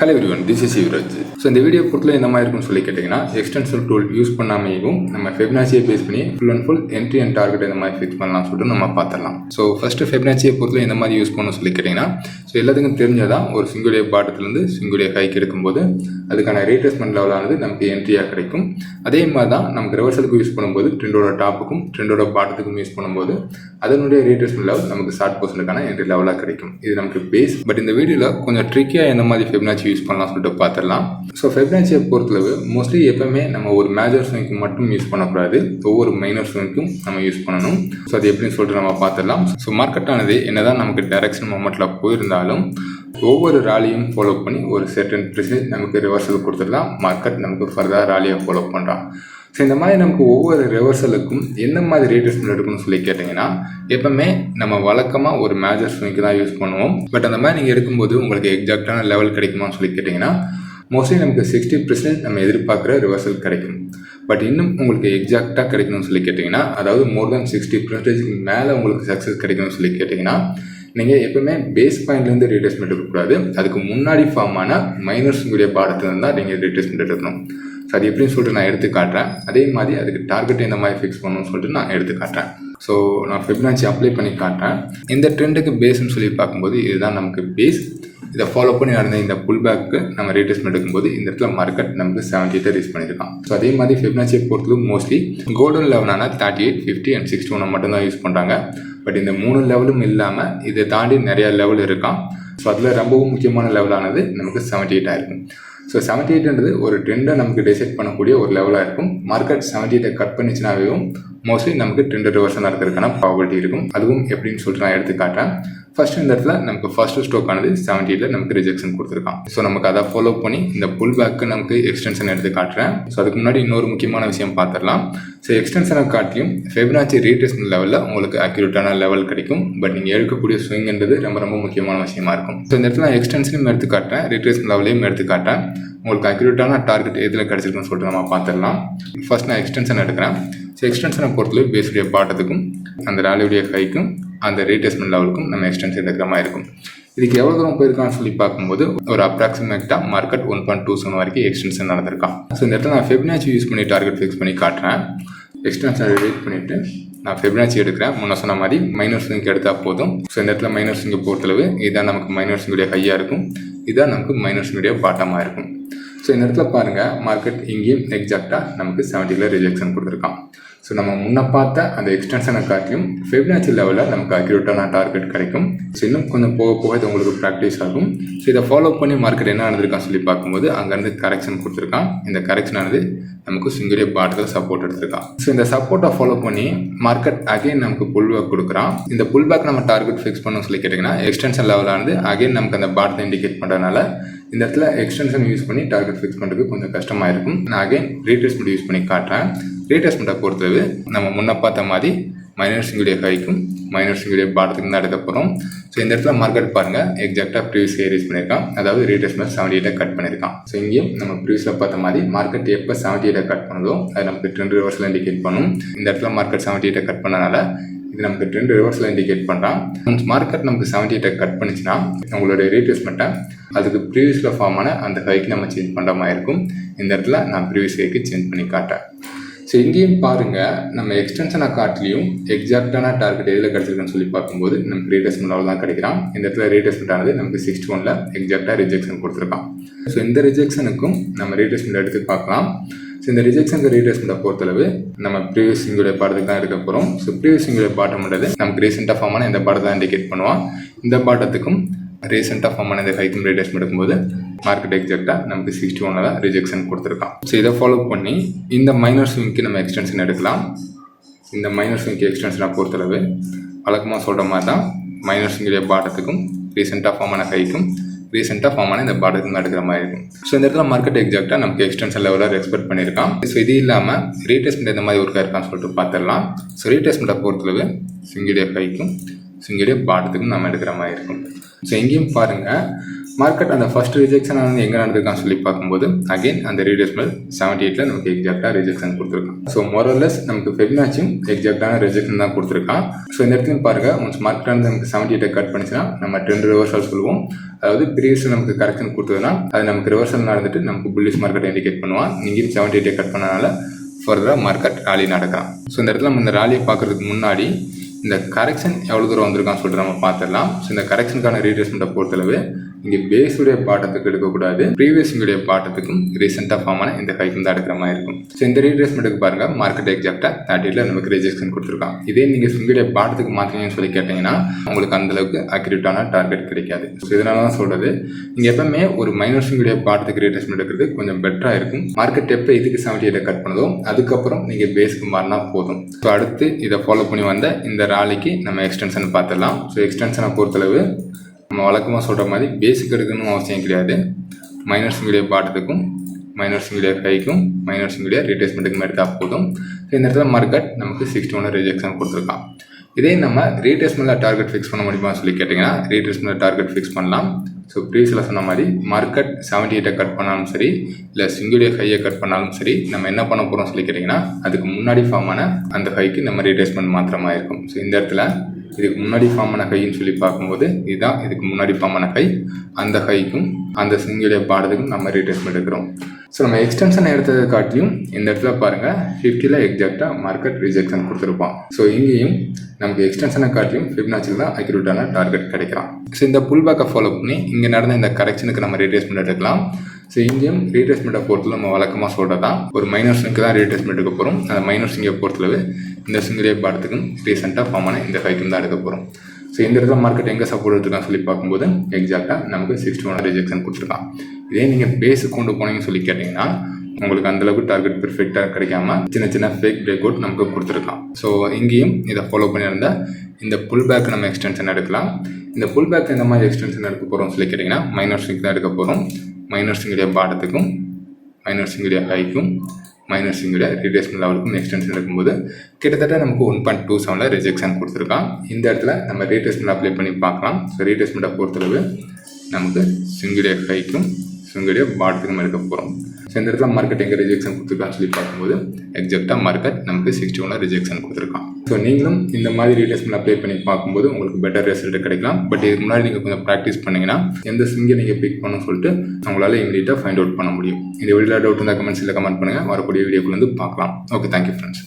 Hello everyone, this is Yuvraj. So இந்த video பொறுத்தல என்ன மாதிரி இருக்குன்னு சொல்லி கேட்டிங்கன்னா, எக்ஸ்டென்ஷன் டூல் யூஸ் பண்ணாமையும் நம்ம ஃபெப்னாச்சியை பேஸ் பண்ணி full and full entry and target இந்த மாதிரி ஃபிக்ஸ் பண்ணலாம் சொல்லிட்டு நம்ம பார்த்துடலாம். ஸோ ஃபஸ்ட்டு ஃபெப்னாச்சியை பொறுத்தல எந்த மாதிரி யூஸ் பண்ணணும்னு சொல்லி கேட்டிங்கன்னா, ஸோ எல்லாத்துக்கும் தெரிஞ்சதான் ஒரு சிங்குடைய பாட்டத்துலேருந்து சிங்குடைய ஹைக்கு எடுக்கும்போது அதுக்கான ரீட்ரேஸ்மெண்ட் லெவலானது நமக்கு என்ட்ரியாக கிடைக்கும். அதே மாதிரி தான் நமக்கு ரிவர்சலுக்கு யூஸ் பண்ணும்போது ட்ரெண்டோட டாப்புக்கும் ட்ரெண்டோட பாட்டத்துக்கும் யூஸ் பண்ணும்போது அதனுடைய ரீட்ரேஸ்மெண்ட் லெவல் நமக்கு ஷார்ட் பொசிஷனுக்கான என்ட்ரி லெவலாக கிடைக்கும். இது நமக்கு பேஸ். பட் இந்த வீடியோவில் கொஞ்சம் ட்ரிக்கியாக எந்த மாதிரி ஃபெப்னாச்சி யூஸ் பண்ணலாம் சொல்லிட்டு பார்த்துடலாம். ஸோ ஃபெப்னாச்சியை பொறுத்தளவு மோஸ்ட்லி எப்பவுமே நம்ம ஒரு மேஜர் ஸ்விங்க்கு மட்டும் யூஸ் பண்ணக்கூடாது, ஒவ்வொரு மைனர் ஸ்விங்க்கும் நம்ம யூஸ் பண்ணணும். ஸோ அது எப்படின்னு சொல்லிட்டு நம்ம பார்த்துடலாம். ஸோ மார்க்கெட்டானது என்னதான் நமக்கு டைரக்ஷன் மொமெண்ட்டில் போயிருந்தாலும் ஒவ்வொரு ராலியும் ஃபாலோ பண்ணி ஒரு செர்டன் ப்ரிசன்ட் நமக்கு ரிவர்சல் கொடுத்துடலாம். மார்க்கெட் நமக்கு ஃபர்தர் ராலியை ஃபாலோ பண்ணுறான். ஸோ இந்த மாதிரி நமக்கு ஒவ்வொரு ரிவர்சலுக்கும் எந்த மாதிரி ரீட்ரேஸ்மெண்ட் எடுக்கணும்னு சொல்லி கேட்டிங்கன்னா, எப்பவுமே நம்ம வழக்கமாக ஒரு மேஜர் ஸ்விங்க்கு தான் யூஸ் பண்ணுவோம். பட் அந்த மாதிரி நீங்கள் எடுக்கும்போது உங்களுக்கு எக்ஸாக்டான லெவல் கிடைக்குமான்னு சொல்லி கேட்டிங்கன்னா, மோஸ்ட்லி நமக்கு 60% நம்ம எதிர்பார்க்குற ரிவர்சல் கிடைக்கும். பட் இன்னும் உங்களுக்கு எக்ஸாக்டாக கிடைக்கணும்னு சொல்லி கேட்டிங்கன்னா, அதாவது மோர் தென் 60% மேலே உங்களுக்கு சக்ஸஸ் கிடைக்கணும்னு சொல்லி கேட்டிங்கன்னா, நீங்கள் எப்பவுமே பேஸ் பாயிண்ட்லேருந்து ரீட்ரேஸ்மெண்ட் எடுக்கக்கூடாது. அதுக்கு முன்னாடி ஃபார்ம் ஆன மைனர்ஸுடைய பாடத்துலேருந்து தான் நீங்கள் ரீட்ரேஸ்மெண்ட் எடுக்கணும். ஸோ அது எப்படின்னு சொல்லிட்டு நான் எடுத்து காட்டுறேன். அதே மாதிரி அதுக்கு டார்கெட் எந்த மாதிரி ஃபிக்ஸ் பண்ணணும்னு சொல்லிட்டு நான் எடுத்து காட்டுறேன். ஸோ நான் ஃபெப்னாச்சி அப்ளை பண்ணி காட்டுறேன். இந்த ட்ரெண்டுக்கு பேஸ்ன்னு சொல்லி பார்க்கும்போது இதுதான் நமக்கு பேஸ். இதை ஃபாலோ பண்ணி நடந்த இந்த புல் பேக்கு நம்ம ரீட்ரேஸ்மெண்ட் எடுக்கும்போது இந்த இடத்துல மார்க்கெட் நமக்கு 78 ரீச் பண்ணியிருக்கான். ஸோ அதே மாதிரி ஃபெப்னாச்சியை பொறுத்தது மோஸ்ட்லி கோல்டன் லெவலான 38, 50 and 61 மட்டும்தான் யூஸ் பண்ணுறாங்க. பட் இந்த 3 லெவலும் இல்லாமல் இதை தாண்டி நிறையா லெவல் இருக்கான். ஸோ அதில் ரொம்பவும் முக்கியமான லெவலானது நமக்கு 78 ஆயிருக்கும். ஸோ 78ன்றது ஒரு ட்ரெண்டை நமக்கு டிசைட் பண்ணக்கூடிய ஒரு லெவலாக இருக்கும். மார்க்கெட் 78 கட் பண்ணிச்சுனாவும் மோஸ்ட்லி நமக்கு ட்ரெண்ட் ரிவர்சல் நடக்கிறதுக்கான ப்ராபபிலிட்டி இருக்கும். அதுவும் எப்படின்னு சொல்லிட்டு நான் எடுத்து காட்டுறேன். ஃபர்ஸ்ட் இந்த இடத்துல நமக்கு ஃபர்ஸ்ட் ஸ்டோக் ஆனது 78ல நமக்கு ரிஜெக்ஷன் கொடுத்துருக்கான். ஸோ நமக்கு அதை ஃபாலோ பண்ணி இந்த புல் பேக்கு நமக்கு எக்ஸ்டென்ஷன் எடுத்து காட்டுறேன். ஸோ அதுக்கு முன்னாடி இன்னொரு முக்கியமான விஷயம் பார்த்துடலாம். ஸோ எக்ஸ்டென்ஷனை காட்டியும் ஃபெப்னாச்சி ரீட்ரேஸ்மெண்ட் லெவலில் உங்களுக்கு அக்யூரேட்டான லெவல் கிடைக்கும். பட் நீங்கள் எடுக்கக்கூடிய ஸ்விங்ன்றது ரொம்ப ரொம்ப முக்கியமான விஷயமா இருக்கும். ஸோ இந்த இடத்துல எக்ஸ்டென்ஷனும் எடுத்து காட்டுறேன், ரீட்ரேஸ்மெண்ட் லெவலையும் எடுத்து காட்டுறேன். உங்களுக்கு அக்யூரேட்டான டார்கெட் எதில் கிடச்சிருக்குன்னு சொல்லிட்டு நம்ம பார்த்துடலாம். ஃபர்ஸ்ட் நான் எக்ஸ்டென்ஷன் எடுக்கிறேன். ஸோ எக்ஸ்டென்ஷனை பொறுத்தவரை பேஸுடைய பாட்டத்துக்கும் அந்த ராலியுடைய ஹைக்கும் அந்த ரீட்ரேஸ்மெண்ட் லெவலுக்கும் நம்ம எக்ஸ்டென்ஷன் எடுக்கிற மாதிரி இருக்கும். இதுக்கு எவ்வளோ தூரம் போயிருக்கான்னு சொல்லி பார்க்கும்போது ஒரு அப்ராக்சிமேட்டாக மார்க்கெட் 1.27 வரைக்கும் எக்ஸ்டென்ஷன் நடந்திருக்கான். ஸோ இந்த இடத்துல நான் ஃபெப்னாச்சி யூஸ் பண்ணி டார்கெட் ஃபிக்ஸ் பண்ணி காட்டுறேன். எக்ஸ்டென்ஷனை வெயிட் பண்ணிவிட்டு நான் ஃபெப்னாச்சி எடுக்கிறேன். முன்ன சொன்ன மாதிரி மைனர் ஸ்விங்க்கு எடுத்தால் போதும். ஸோ இந்த இடத்துல மைனர் ஸ்விங்கை பொறுத்தளவு இதுதான் நமக்கு மைனர் ஸ்விங்குடைய ஹையாக இருக்கும், இதுதான் நமக்கு மைனர் ஸ்விங்குடைய பாட்டமாக இருக்கும். ஸோ இந்த இடத்துல பாருங்கள், மார்க்கெட் இங்கேயும் எக்ஸாக்டாக நமக்கு 70ல ரிஜெக்ஷன் கொடுத்துருக்கான். ஸோ நம்ம முன்ன பார்த்த அந்த எக்ஸ்டென்ஷனை காட்டியும் ஃபெப்னாச்சி லெவலில் நமக்கு அக்யூரேட்டான டார்கெட் கிடைக்கும். ஸோ இன்னும் கொஞ்சம் போக போக இது உங்களுக்கு ப்ராக்டிஸ் ஆகும். ஸோ இதை ஃபாலோ பண்ணி மார்க்கெட் என்ன நடந்திருக்கான்னு சொல்லி பார்க்கும்போது அங்கேருந்து கரெக்ஷன் கொடுத்துருக்கான். இந்த கரெக்ஷன் ஆனது நமக்கு சிங்குடைய பாட்டத்தில் சப்போர்ட் எடுத்திருக்கான். ஸோ இந்த சப்போர்ட்டை ஃபாலோ பண்ணி மார்க்கெட் அகைன் நமக்கு புல் பேக் கொடுக்குறான். இந்த புல் பேக் நம்ம டார்கெட் ஃபிக்ஸ் பண்ணணும்னு சொல்லி கேட்டிங்கன்னா, எக்ஸ்டென்ஷன் லெவலானது அகைன் நமக்கு அந்த பாட்டத்தை இண்டிகேட் பண்ணுறதுனால இந்த இடத்துல எக்ஸ்டென்ஷன் யூஸ் பண்ணி டார்கெட் ஃபிக்ஸ் பண்ணுறதுக்கு கொஞ்சம் கஷ்டமாக இருக்கும். நான் அகைன் ரீட்ரேஸ்மெண்ட் யூஸ் பண்ணி காட்டுறேன். ரீட்ரேஸ்மெண்ட்டை பொறுத்தது நம்ம முன்ன பார்த்த மாதிரி மைனர் ஸ்விங்குடைய ஹைக்கும் மைனர் ஸ்விங்குடைய பாட்டத்துக்கு தான் எடுக்க போகிறோம். ஸோ இந்த இடத்துல மார்க்கெட் பாருங்கள், எக்ஸாக்டாக ப்ரீவியஸ் ரீச் பண்ணியிருக்கான். அதாவது ரீட்ரேஸ்மெண்ட் 78 கட் பண்ணியிருக்கான். ஸோ இங்கேயும் நம்ம ப்ரீவியஸில் பார்த்த மாதிரி மார்க்கெட் எப்போ 78 கட் பண்ணுதோ அது நமக்கு ட்ரெண்ட் ரிவர்ஸில் இண்டிகேட் பண்ணும். இந்த இடத்துல மார்க்கெட் 78 கட் பண்ணனால இது நமக்கு ட்ரெண்ட் ரிவர்ஸில் இண்டிகேட் பண்ணுறான். ஒன்ஸ் மார்க்கெட் நமக்கு 78 கட் பண்ணிச்சுன்னா உங்களுடைய ரீட்ரேஸ்மெண்ட்டை அதுக்கு ப்ரீவியஸில் ஃபார்ம் ஆன அந்த ஹைக்கு நம்ம சேஞ்ச் பண்ணுற மாதிரி இருக்கும். இந்த இடத்துல நான் ப்ரீவியஸ் ஹைக்கு சேஞ்ச் பண்ணி காட்டேன். ஸோ இங்கேயும் பாருங்கள், நம்ம எக்ஸ்டென்ஷனை காட்டிலையும் எக்ஸாக்டான டார்கெட் எதில் கிடச்சிருக்குன்னு சொல்லி பார்க்கும்போது நமக்கு ரீட்ரேஸ்மெண்ட் லெவல் தான் கிடைக்கிறான். இந்த இடத்துல ரீட்ரேஸ்மெண்ட் ஆனது நமக்கு 61ல எக்ஸாக்டாக ரிஜெக்ஷன் கொடுத்துருக்கான். ஸோ இந்த ரிஜெக்ஷனுக்கும் நம்ம ரீட்ரேஸ்மெண்ட் எடுத்து பார்க்கலாம். ஸோ இந்த ரிஜெக்ஷனுக்கு ரீட்ரேஸ்மெண்ட்டை பொறுத்தளவு நம்ம ப்ரீவியஸ் சிங்குடைய பாட்டத்துக்கு தான் எடுக்க போகிறோம். ஸோ ப்ரீவியஸ் சிங்குடைய பாட்டம்ன்றது நமக்கு ரீசெண்டாக ஃபார்ம் ஆன இந்த பாட்டத்தை தான் இண்டிகேட் பண்ணுவான். இந்த பாட்டத்துக்கும் ரீசெண்டாக ஃபார்ம் ஆன இந்த ஹைக்கும் ரீட்ரேஸ்மெண்ட் எடுக்கும்போது மார்க்கெட் எக்ஸாக்டாக நமக்கு 61ல தான் ரிஜெக்ஷன் கொடுத்துருக்கான். ஸோ இதை ஃபாலோ பண்ணி இந்த மைனர் ஸ்விங்க்கு நம்ம எக்ஸ்டென்ஷன் எடுக்கலாம். இந்த மைனர் ஸ்விங்க்கு எக்ஸ்டென்ஷனை பொறுத்தளவு வழக்கமாக சொல்கிற மாதிரி தான் மைனர் ஸ்விங்குடைய பாட்டத்துக்கும் ரீசெண்டாக ஃபார்ம் ஆன ஹைக்கும் ரீசெண்டாக ஃபார்ம் ஆன இந்த பாட்டத்துக்கு தான் எடுக்கிற மாதிரி இருக்கும். ஸோ இந்த இடத்துல மார்க்கெட் எக்ஸாக்டாக நமக்கு எக்ஸ்டென்ஷன் லெவலில் எக்ஸ்பெக்ட் பண்ணியிருக்கான். ஸோ இது இல்லாமல் ரீட்ரேஸ்மெண்ட் எந்த மாதிரி ஒர்க்காக இருக்கான்னு சொல்லிட்டு பார்த்துடலாம். ஸோ ரீட்ரேஸ்மெண்ட்டை பொறுத்தளவு சிங்குடைய ஹைக்கும் சிங்குடைய பாட்டத்துக்கும் நம்ம எடுக்கிற மாதிரி இருக்கும். ஸோ எங்கேயும் பாருங்கள், மார்க்கெட் அந்த ஃபர்ஸ்ட் ரிஜெக்ஷன் வந்து எங்கே நடந்திருக்கான்னு சொல்லி பார்க்கும்போது அகைன் அந்த ரீட்ரேஸ்மெண்ட் 78ல நமக்கு எக்ஸாக்டாக ரிஜெக்ஷன் கொடுத்துருக்கான். ஸோ மோரலஸ் நமக்கு ஃபெபினாச்சியும் எக்ஸாக்டான ரிஜெக்ஷன் தான் கொடுத்துருக்கான். ஸோ இந்த இடத்துல பாருங்க, ஒன்ஸ் மார்க்கெட் வந்து நமக்கு 78 கட் பண்ணிச்சுன்னா நம்ம ட்ரெண்ட் ரிவர்சல் சொல்லுவோம். அதாவது ப்ரீவியஸில் நமக்கு கரெக்ஷன் கொடுத்ததுன்னா அது நமக்கு ரிவர்சல் நடந்துட்டு நமக்கு புல்லிஷ் மார்க்கெட் இண்டிகேட் பண்ணுவான். இங்கேயும் 78 கட் பண்ணனால ஃபர்தராக மார்க்கெட் ராலி நடக்கலாம். ஸோ இந்த இடத்துல நம்ம இந்த ராலியை பார்க்கறதுக்கு முன்னாடி இந்த கரெக்ஷன் எவ்வளோ தூரம் வந்திருக்கான்னு சொல்லிட்டு நம்ம பார்த்துடலாம். ஸோ இந்த கரெக்ஷனுக்கான ரீட்ரேஸ்மெண்ட்டை பொறுத்தளவு இங்கே பேஸுடைய பாட்டத்துக்கு எடுக்கக்கூடாது, ப்ரீவியஸுடைய பாட்டத்துக்கும் ரீசெண்டாக ஃபார்ம் ஆன இந்த ஹைக்கும் தான் எடுக்கிற மாதிரி இருக்கும். ஸோ இந்த ரீட்ரேஸ்மெண்ட்டுக்கு பாருங்க, மார்க்கெட் எக்ஸாக்டாக 30ல நமக்கு ரிஜெக்ஷன் கொடுத்துருக்கான். இதே நீங்கள் ஸ்விங்குடைய பாட்டத்துக்கு மாற்றினீங்கன்னு சொல்லி கேட்டிங்கன்னா உங்களுக்கு அந்தளவுக்கு அக்யூரேட்டான டார்கெட் கிடைக்காது. ஸோ இதனால தான் சொல்கிறது, நீங்கள் எப்பவுமே ஒரு மைனர் ஸ்விங்குடைய பாட்டத்துக்கு ரீட்ரேஸ்மெண்ட் எடுக்கிறது கொஞ்சம் பெட்டராக இருக்கும். மார்க்கெட் எப்போ இதுக்கு 78 கட் பண்ணதோ அதுக்கப்புறம் நீங்கள் பேஸ்க்கு மாறினா போதும். ஸோ அடுத்து இதை ஃபாலோ பண்ணி வந்த இந்த ராலிக்கு நம்ம எக்ஸ்டென்ஷன் பார்த்துடலாம். ஸோ எக்ஸ்டென்ஷனை பொறுத்தளவு நம்ம வழக்கமாக சொல்கிற மாதிரி பேசிக் எடுக்கணும் அவசியம் கிடையாது. மைனர் ஸ்விங்குடைய பாட்டத்துக்கும் மைனர் ஸ்விங்குடைய ஹைக்கும் மைனர் ஸ்விங்குடைய ரீட்ரேஸ்மெண்ட்டுக்கும் எடுத்தால் போதும். ஸோ இந்த இடத்துல மார்க்கெட் நமக்கு 61 ரிஜெக்ஷன் கொடுத்துருக்கான். இதே நம்ம ரீட்ரேஸ்மெண்ட்டில் டார்கெட் ஃபிக்ஸ் பண்ண முடியுமான்னு சொல்லி கேட்டிங்கன்னா ரீட்ரேஸ்மெண்ட்டில் டார்கெட் ஃபிக்ஸ் பண்ணலாம். ஸோ ப்ரீவியஸில் சொன்ன மாதிரி மார்க்கெட் 78 கட் பண்ணாலும் சரி, இல்லை ஸ்விங்குடைய ஹையை கட் பண்ணாலும் சரி, நம்ம என்ன பண்ண போகிறோம் சொல்லி கேட்டிங்கன்னா அதுக்கு முன்னாடி ஃபார்ம் ஆன அந்த ஹைக்கு நம்ம ரீட்ரேஸ்மெண்ட் மாத்திரமாக இருக்கும். ஸோ இந்த இடத்துல இதுக்கு முன்னாடி ஃபார்ம் ஆன ஹைன்னு சொல்லி பார்க்கும்போது இதுதான் இதுக்கு முன்னாடி ஃபார்ம் ஆன ஹை. அந்த ஹைக்கும் அந்த ஸ்விங்குடைய பாடத்துக்கும் நம்ம ரீட்ரேஸ்மெண்ட் எடுக்கிறோம். ஸோ நம்ம எக்ஸ்டென்ஷன் எடுத்ததை காட்டியும் இந்த இடத்துல பாருங்கள் 50ல் எக்ஸாக்டாக மார்க்கெட் ரிஜெக்ஷன் கொடுத்துருப்பான். ஸோ இங்கேயும் நமக்கு எக்ஸ்டென்ஷனை காட்டியும் ஃபிப்னாச்சியில் தான் அக்யூரேட்டான டார்கெட் கிடைக்கலாம். ஸோ இந்த புல் பேக்கை ஃபாலோ பண்ணி இங்கே நடந்த இந்த கரெக்ஷனுக்கு நம்ம ரீட்ரேஸ்மெண்ட் எடுக்கலாம். ஸோ இங்கேயும் ரீட்ரேஸ்மெண்ட்டை பொறுத்தல நம்ம வழக்கமாக சொல்கிறது தான் ஒரு மைனர் ஸ்விங்க்கு தான் ரீட்ரேஸ்மெண்ட் எடுக்க போகிறோம். அந்த மைனர் ஸ்விங்கை பொறுத்தளவு இந்த ஸ்விங்குடைய பாடத்துக்கும் ரீசெண்டாக ஃபார்ம் ஆன இந்த ஹைக்கும் தான் எடுக்க போகிறோம். ஸோ இந்த இடத்துல மார்க்கெட் எங்கே சப்போர்ட் எடுத்துருக்கான்னு சொல்லி பார்க்கும்போது எக்ஸாக்டாக நமக்கு 61 ரிஜெக்ஷன் கொடுத்துருக்கான். இதே நீங்கள் பேஸுக்கு கொண்டு போனீங்கன்னு சொல்லி கேட்டிங்கன்னா உங்களுக்கு அந்தளவுக்கு டார்கெட் பெர்ஃபெக்டாக கிடைக்காம சின்ன சின்ன ஃபேக் பிரேக் அவுட் நமக்கு கொடுத்துருக்கான். ஸோ இங்கேயும் இதை ஃபாலோ பண்ணியிருந்தால் இந்த புல் பேக் நம்ம எக்ஸ்டென்ஷன் எடுக்கலாம். இந்த புல் பேக் இந்த மாதிரி எக்ஸ்டென்ஷன் எடுக்க போகிறோம் சொல்லி கேட்டிங்கன்னா மைனர் ஸ்விங் தான் எடுக்க போகிறோம். மைனர் ஸ்விங்குடைய பாடத்துக்கும் மைனர் ஸ்விங்குடைய ஹைக்கும் மைனர் ஸ்விங்குடைய ரீட்ரேஸ்மெண்ட் லெவலுக்கும் எக்ஸ்டென்ஷன் எடுக்கும்போது கிட்டத்தட்ட நமக்கு 1.27ல் ரிஜெக்ஷன் கொடுத்துருக்கான். இந்த இடத்துல நம்ம ரீட்ரேஸ்மெண்ட் அப்ளை பண்ணி பார்க்கலாம். ஸோ ரீட்ரேஸ்மெண்ட்டை பொறுத்தளவு நமக்கு ஸ்விங்குடைய ஹைக்கும் ஸ்விங்குடைய பாடத்துக்கும் எடுக்க போகிறோம். ஸோ இந்த இடத்துல மார்க்கெட் எங்கே ரிஜெக்ஷன் கொடுத்துருக்கான்னு சொல்லி பார்க்கும்போது எக்ஸாக்டாக மார்க்கெட் நமக்கு 61 ரிஜெக்ஷன் கொடுத்துருக்கான். ஸோ நீங்களும் இந்த மாதிரி ரீட்ரேஸ்மெண்ட் அப்ளை பண்ணி பார்க்கும்போது உங்களுக்கு பெட்டர் ரிசல்ட் கிடைக்கலாம். பட் இதுக்கு முன்னாடி நீங்கள் கொஞ்சம் ப்ராக்டிஸ் பண்ணிங்கன்னா எந்த ஸ்விங்கை நீங்கள் பிக் பண்ணணும்னு சொல்லிட்டு உங்களால் இமீடியட்டாக ஃபைண்ட் அவுட் பண்ண முடியும். இந்த வீடியோவில் டவுட் இருந்தால் கமெண்ட்ஸில் கமெண்ட் பண்ணுங்கள். வரக்கூடிய வீடியோக்குள்ள வந்து பார்க்கலாம். Okay, thank you friends.